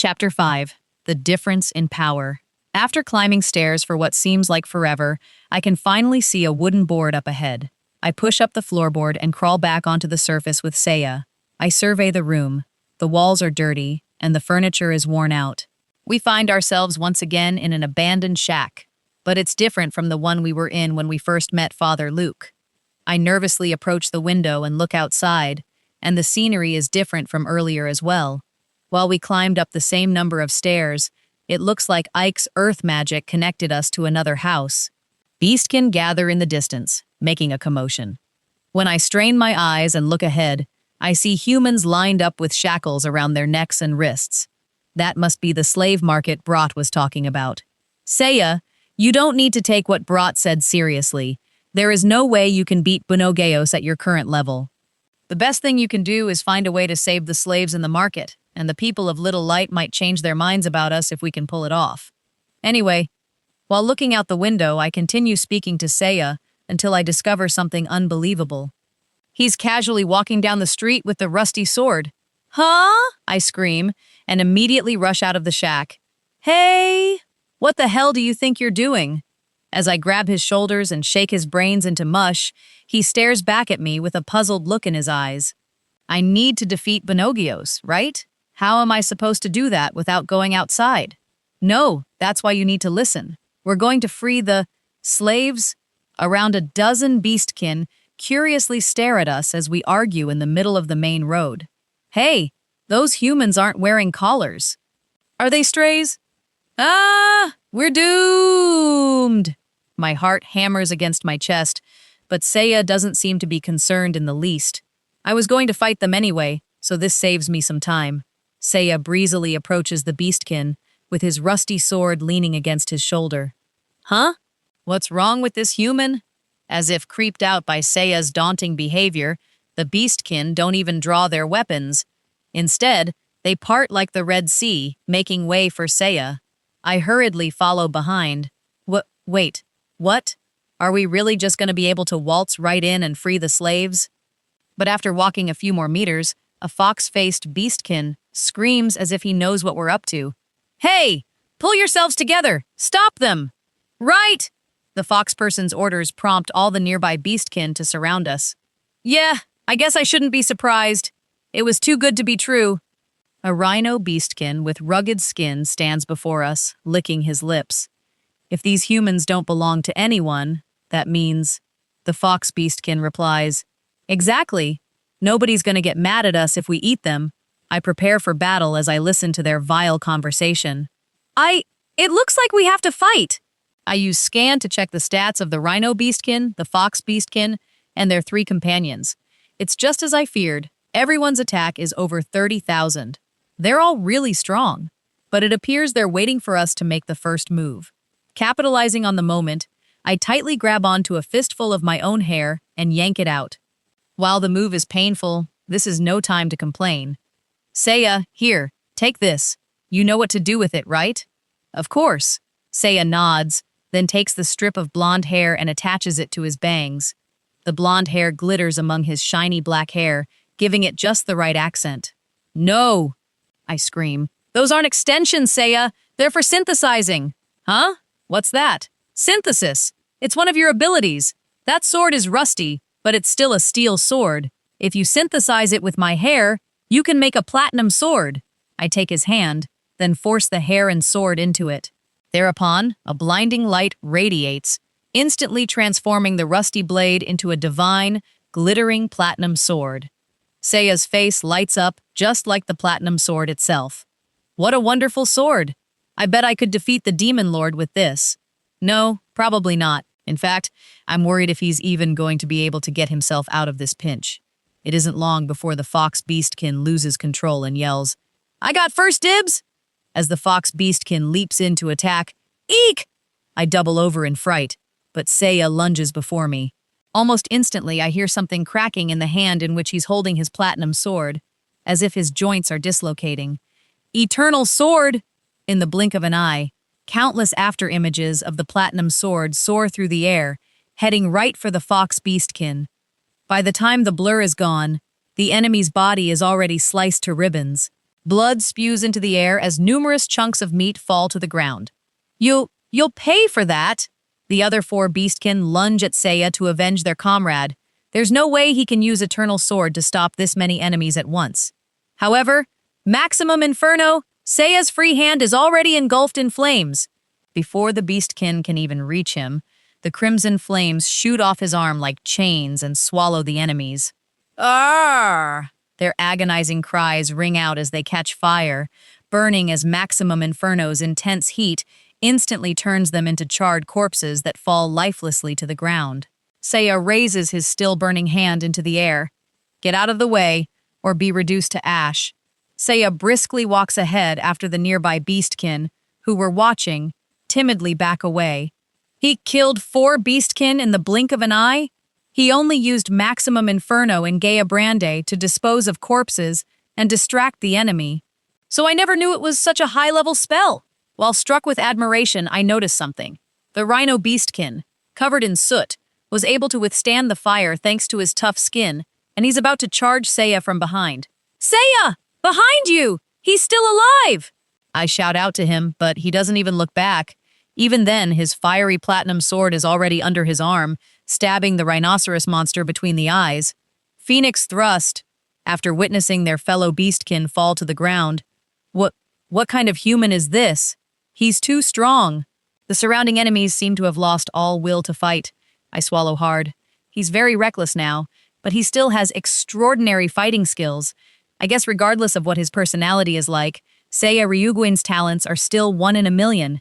Chapter 5. The Difference in Power. After climbing stairs for what seems like forever, I can finally see a wooden board up ahead. I push up the floorboard and crawl back onto the surface with Seiya. I survey the room. The walls are dirty, and the furniture is worn out. We find ourselves once again in an abandoned shack, but it's different from the one we were in when we first met Father Luke. I nervously approach the window and look outside, and the scenery is different from earlier as well. While we climbed up the same number of stairs, it looks like Ike's earth magic connected us to another house. Beastkin gather in the distance, making a commotion. When I strain my eyes and look ahead, I see humans lined up with shackles around their necks and wrists. That must be the slave market Brat was talking about. Seiya, you don't need to take what Brat said seriously. There is no way you can beat Bunogeos at your current level. The best thing you can do is find a way to save the slaves in the market, and the people of Little Light might change their minds about us if we can pull it off. Anyway, while looking out the window, I continue speaking to Seiya until I discover something unbelievable. He's casually walking down the street with the rusty sword. Huh? I scream, and immediately rush out of the shack. Hey! What the hell do you think you're doing? As I grab his shoulders and shake his brains into mush, he stares back at me with a puzzled look in his eyes. I need to defeat Bunogeos, right? How am I supposed to do that without going outside? No, that's why you need to listen. We're going to free the slaves. Around a dozen beastkin curiously stare at us as we argue in the middle of the main road. Hey, those humans aren't wearing collars. Are they strays? Ah, we're doomed. My heart hammers against my chest, but Seiya doesn't seem to be concerned in the least. I was going to fight them anyway, so this saves me some time. Seiya breezily approaches the beastkin, with his rusty sword leaning against his shoulder. Huh? What's wrong with this human? As if creeped out by Seiya's daunting behavior, the beastkin don't even draw their weapons. Instead, they part like the Red Sea, making way for Seiya. I hurriedly follow behind. Wait, what? Are we really just going to be able to waltz right in and free the slaves? But after walking a few more meters, a fox-faced beastkin screams as if he knows what we're up to. Hey! Pull yourselves together! Stop them! Right! The fox person's orders prompt all the nearby beastkin to surround us. Yeah, I guess I shouldn't be surprised. It was too good to be true. A rhino beastkin with rugged skin stands before us, licking his lips. If these humans don't belong to anyone, that means... The fox beastkin replies, Exactly. Nobody's going to get mad at us if we eat them. I prepare for battle as I listen to their vile conversation. It looks like we have to fight. I use scan to check the stats of the rhino beastkin, the fox beastkin, and their 3 companions. It's just as I feared. Everyone's attack is over 30,000. They're all really strong, but it appears they're waiting for us to make the first move. Capitalizing on the moment, I tightly grab onto a fistful of my own hair and yank it out. While the move is painful, this is no time to complain. Seiya, here, take this. You know what to do with it, right? Of course. Seiya nods, then takes the strip of blonde hair and attaches it to his bangs. The blonde hair glitters among his shiny black hair, giving it just the right accent. No! I scream. Those aren't extensions, Seiya. They're for synthesizing. Huh? What's that? Synthesis. It's one of your abilities. That sword is rusty, but it's still a steel sword. If you synthesize it with my hair, you can make a platinum sword. I take his hand, then force the hair and sword into it. Thereupon, a blinding light radiates, instantly transforming the rusty blade into a divine, glittering platinum sword. Seiya's face lights up just like the platinum sword itself. What a wonderful sword! I bet I could defeat the Demon Lord with this. No, probably not. In fact, I'm worried if he's even going to be able to get himself out of this pinch. It isn't long before the fox beastkin loses control and yells, I got first dibs! As the fox beastkin leaps in to attack, Eek! I double over in fright, but Seiya lunges before me. Almost instantly, I hear something cracking in the hand in which he's holding his platinum sword, as if his joints are dislocating. Eternal sword! In the blink of an eye, countless after-images of the platinum sword soar through the air, heading right for the fox beastkin. By the time the blur is gone, the enemy's body is already sliced to ribbons. Blood spews into the air as numerous chunks of meat fall to the ground. You'll pay for that! The other four beastkin lunge at Seiya to avenge their comrade. There's no way he can use Eternal Sword to stop this many enemies at once. However, Maximum Inferno, Seiya's free hand is already engulfed in flames. Before the beastkin can even reach him, the crimson flames shoot off his arm like chains and swallow the enemies. Arrgh! Their agonizing cries ring out as they catch fire, burning as Maximum Inferno's intense heat instantly turns them into charred corpses that fall lifelessly to the ground. Seiya raises his still-burning hand into the air. Get out of the way, or be reduced to ash. Seiya briskly walks ahead after the nearby beastkin, who were watching, timidly back away. He killed 4 beastkin in the blink of an eye? He only used Maximum Inferno in Gaia Brande to dispose of corpses and distract the enemy. So I never knew it was such a high-level spell. While struck with admiration, I noticed something. The rhino beastkin, covered in soot, was able to withstand the fire thanks to his tough skin, and he's about to charge Seiya from behind. Seiya! Behind you! He's still alive! I shout out to him, but he doesn't even look back. Even then, his fiery platinum sword is already under his arm, stabbing the rhinoceros monster between the eyes. Phoenix thrust, after witnessing their fellow beastkin fall to the ground. What kind of human is this? He's too strong. The surrounding enemies seem to have lost all will to fight. I swallow hard. He's very reckless now, but he still has extraordinary fighting skills. I guess regardless of what his personality is like, Seiya Ryuguin's talents are still 1 in a million.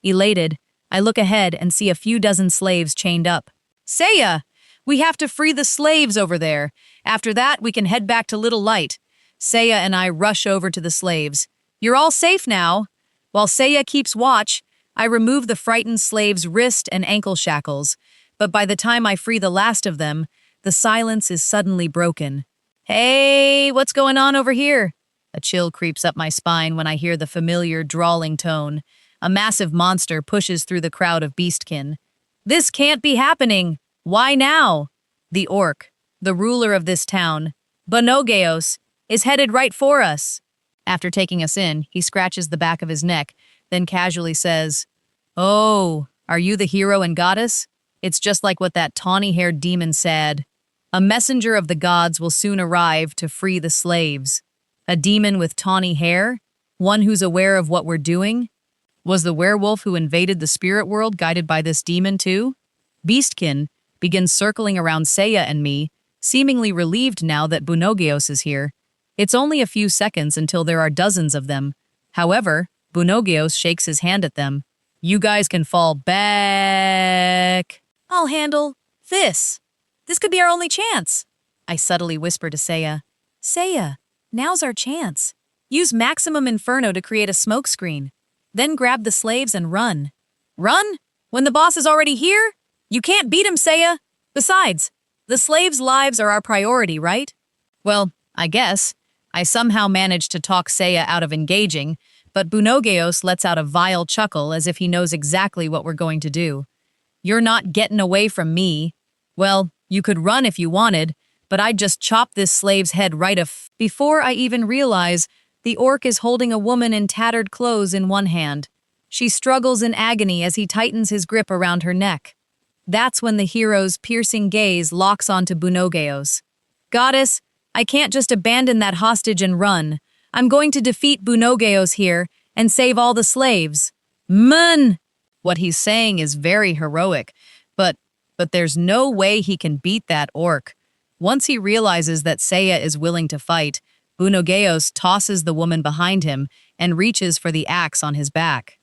Elated, I look ahead and see a few dozen slaves chained up. Seiya! We have to free the slaves over there. After that, we can head back to Little Light. Seiya and I rush over to the slaves. You're all safe now. While Seiya keeps watch, I remove the frightened slaves' wrist and ankle shackles, but by the time I free the last of them, the silence is suddenly broken. Hey, what's going on over here? A chill creeps up my spine when I hear the familiar, drawling tone. A massive monster pushes through the crowd of beastkin. This can't be happening. Why now? The orc, the ruler of this town, Bonogeos, is headed right for us. After taking us in, he scratches the back of his neck, then casually says, Oh, are you the hero and goddess? It's just like what that tawny-haired demon said. A messenger of the gods will soon arrive to free the slaves. A demon with tawny hair? One who's aware of what we're doing? Was the werewolf who invaded the spirit world guided by this demon too? Beastkin begins circling around Seiya and me, seemingly relieved now that Bonogeos is here. It's only a few seconds until there are dozens of them. However, Bonogeos shakes his hand at them. You guys can fall back. I'll handle this. This could be our only chance. I subtly whisper to Seiya. Seiya, now's our chance. Use Maximum Inferno to create a smokescreen. Then grab the slaves and run. Run? When the boss is already here? You can't beat him, Seiya. Besides, the slaves' lives are our priority, right? Well, I guess. I somehow managed to talk Seiya out of engaging, but Bonogeos lets out a vile chuckle as if he knows exactly what we're going to do. You're not getting away from me. Well, you could run if you wanted, but I'd just chop this slave's head right off. Before I even realize, the orc is holding a woman in tattered clothes in one hand. She struggles in agony as he tightens his grip around her neck. That's when the hero's piercing gaze locks onto Bonogeos. Goddess, I can't just abandon that hostage and run. I'm going to defeat Bonogeos here and save all the slaves. Mun! What he's saying is very heroic, but there's no way he can beat that orc. Once he realizes that Seiya is willing to fight, Bonogeos tosses the woman behind him and reaches for the axe on his back.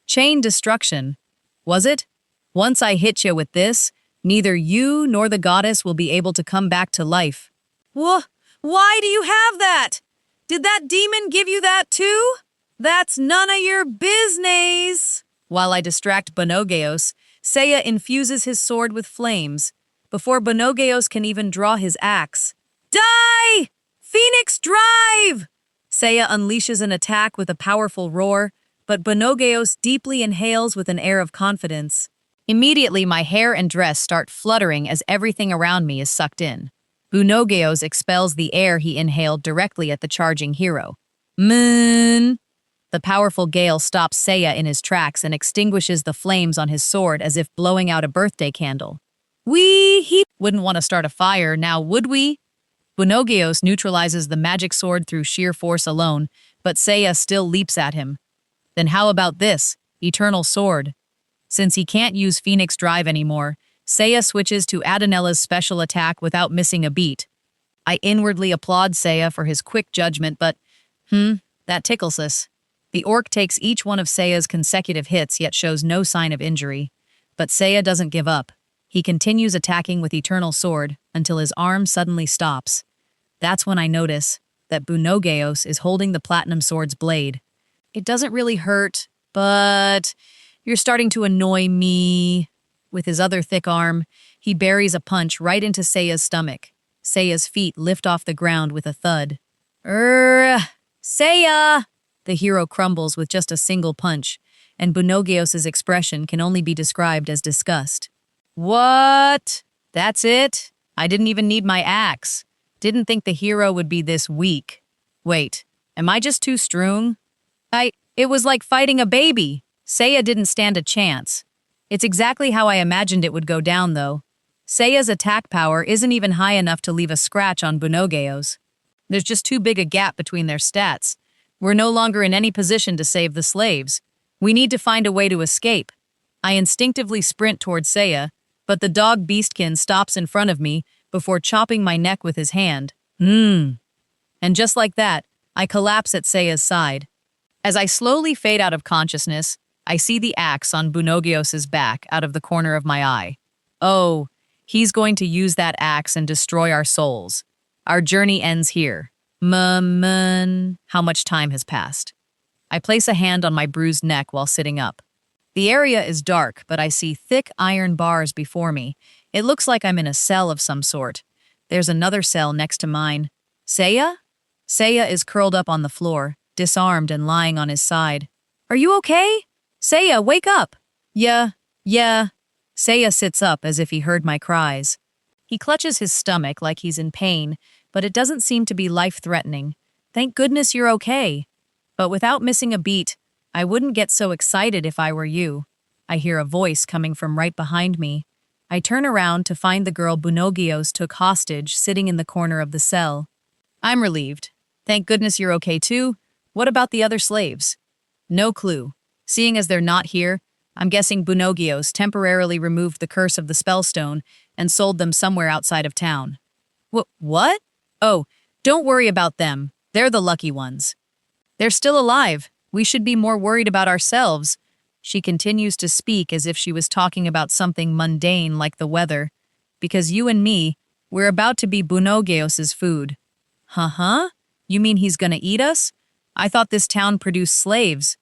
Chain destruction. Was it? Once I hit you with this, neither you nor the goddess will be able to come back to life. Why do you have that? Did that demon give you that too? That's none of your business. While I distract Bonogeos, Seiya infuses his sword with flames. Before Bonogeos can even draw his axe. Die! Phoenix drive! Seiya unleashes an attack with a powerful roar, but Bonogeos deeply inhales with an air of confidence. Immediately, my hair and dress start fluttering as everything around me is sucked in. Bonogeos expels the air he inhaled directly at the charging hero. Moon! The powerful gale stops Seiya in his tracks and extinguishes the flames on his sword as if blowing out a birthday candle. He wouldn't want to start a fire now, would we? Bunogios neutralizes the magic sword through sheer force alone, but Seiya still leaps at him. Then how about this, Eternal Sword? Since he can't use Phoenix Drive anymore, Seiya switches to Adonella's special attack without missing a beat. I inwardly applaud Seiya for his quick judgment, but, that tickles us. The orc takes each one of Seiya's consecutive hits yet shows no sign of injury. But Seiya doesn't give up. He continues attacking with Eternal Sword until his arm suddenly stops. That's when I notice that Bunogeos is holding the Platinum Sword's blade. It doesn't really hurt, but you're starting to annoy me. With his other thick arm, he buries a punch right into Seiya's stomach. Seiya's feet lift off the ground with a thud. Seiya! The hero crumbles with just a single punch, and Bunogeos' expression can only be described as disgust. What? That's it? I didn't even need my axe. Didn't think the hero would be this weak. Wait, am I just too strong? It was like fighting a baby. Seiya didn't stand a chance. It's exactly how I imagined it would go down, though. Seiya's attack power isn't even high enough to leave a scratch on Bunogeos. There's just too big a gap between their stats. We're no longer in any position to save the slaves. We need to find a way to escape. I instinctively sprint towards Seiya, but the dog Beastkin stops in front of me before chopping my neck with his hand. And just like that, I collapse at Seiya's side. As I slowly fade out of consciousness, I see the axe on Bunogeos' back out of the corner of my eye. Oh, he's going to use that axe and destroy our souls. Our journey ends here. How much time has passed? I place a hand on my bruised neck while sitting up. The area is dark, but I see thick iron bars before me. It looks like I'm in a cell of some sort. There's another cell next to mine. Seiya? Seiya is curled up on the floor, disarmed and lying on his side. Are you okay? Seiya, wake up! Yeah. Seiya sits up as if he heard my cries. He clutches his stomach like he's in pain, but it doesn't seem to be life-threatening. Thank goodness you're okay. But without missing a beat, I wouldn't get so excited if I were you. I hear a voice coming from right behind me. I turn around to find the girl Bunogios took hostage sitting in the corner of the cell. I'm relieved. Thank goodness you're okay too. What about the other slaves? No clue. Seeing as they're not here, I'm guessing Bunogios temporarily removed the curse of the spellstone and sold them somewhere outside of town. What? Oh, don't worry about them. They're the lucky ones. They're still alive. We should be more worried about ourselves. She continues to speak as if she was talking about something mundane like the weather. Because you and me, we're about to be Bunogeos' food. Huh? You mean he's gonna eat us? I thought this town produced slaves.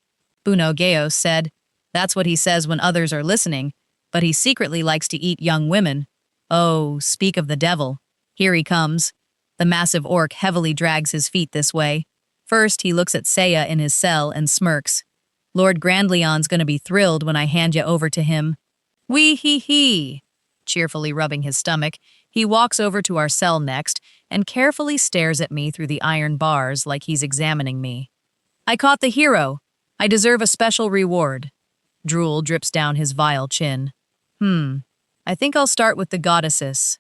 Bunogeos said. That's what he says when others are listening, but he secretly likes to eat young women. Oh, speak of the devil. Here he comes. The massive orc heavily drags his feet this way. First, he looks at Seiya in his cell and smirks. Lord Grandleon's gonna be thrilled when I hand you over to him. Wee-hee-hee. Cheerfully rubbing his stomach, he walks over to our cell next and carefully stares at me through the iron bars like he's examining me. I caught the hero. I deserve a special reward. Drool drips down his vile chin. I think I'll start with the goddesses.